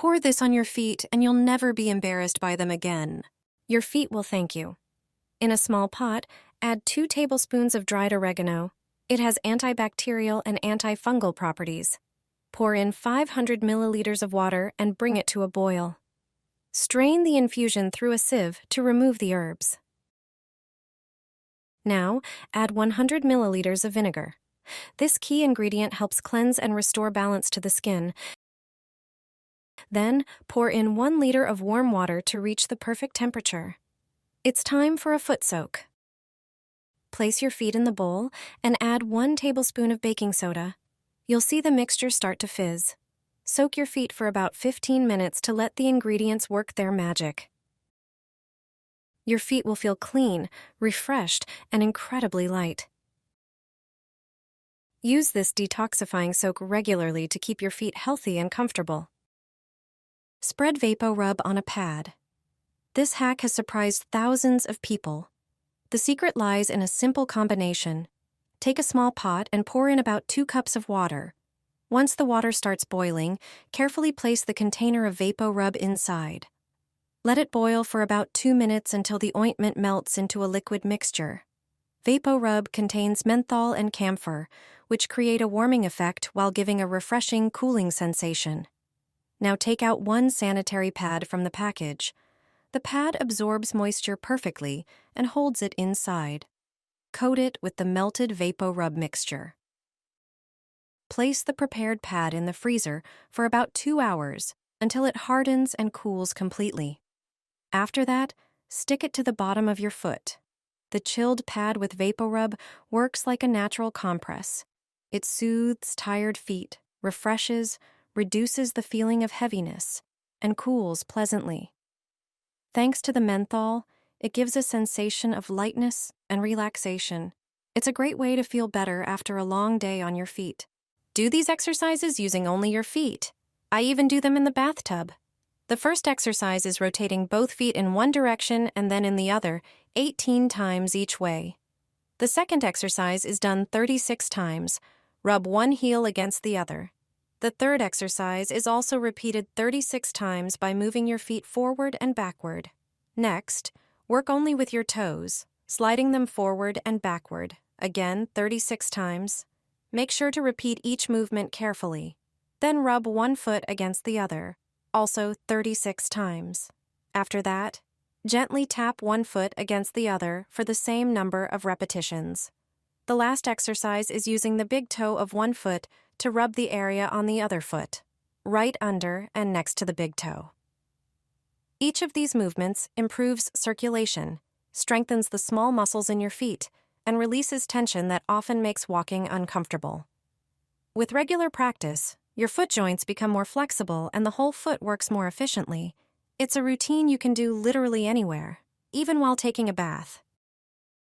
Pour this on your feet and you'll never be embarrassed by them again. Your feet will thank you. In a small pot, add 2 tablespoons of dried oregano. It has antibacterial and antifungal properties. Pour in 500 milliliters of water and bring it to a boil. Strain the infusion through a sieve to remove the herbs. Now, add 100 milliliters of vinegar. This key ingredient helps cleanse and restore balance to the skin. Then, pour in 1 liter of warm water to reach the perfect temperature. It's time for a foot soak. Place your feet in the bowl and add 1 tablespoon of baking soda. You'll see the mixture start to fizz. Soak your feet for about 15 minutes to let the ingredients work their magic. Your feet will feel clean, refreshed, and incredibly light. Use this detoxifying soak regularly to keep your feet healthy and comfortable. Spread VapoRub on a pad. This hack has surprised thousands of people. The secret lies in a simple combination. Take a small pot and pour in about 2 cups of water. Once the water starts boiling, carefully place the container of VapoRub inside. Let it boil for about 2 minutes until the ointment melts into a liquid mixture. VapoRub contains menthol and camphor, which create a warming effect while giving a refreshing, cooling sensation. Now take out 1 sanitary pad from the package. The pad absorbs moisture perfectly and holds it inside. Coat it with the melted VapoRub mixture. Place the prepared pad in the freezer for about 2 hours until it hardens and cools completely. After that, stick it to the bottom of your foot. The chilled pad with VapoRub works like a natural compress. It soothes tired feet, refreshes, reduces the feeling of heaviness, and cools pleasantly. Thanks to the menthol, it gives a sensation of lightness and relaxation. It's a great way to feel better after a long day on your feet. Do these exercises using only your feet. I even do them in the bathtub. The first exercise is rotating both feet in one direction and then in the other, 18 times each way. The second exercise is done 36 times. Rub one heel against the other. The third exercise is also repeated 36 times by moving your feet forward and backward. Next, work only with your toes, sliding them forward and backward, again 36 times. Make sure to repeat each movement carefully. Then rub one foot against the other, also 36 times. After that, gently tap one foot against the other for the same number of repetitions. The last exercise is using the big toe of one foot to rub the area on the other foot, right under and next to the big toe. Each of these movements improves circulation, strengthens the small muscles in your feet, and releases tension that often makes walking uncomfortable. With regular practice, your foot joints become more flexible and the whole foot works more efficiently. It's a routine you can do literally anywhere, even while taking a bath.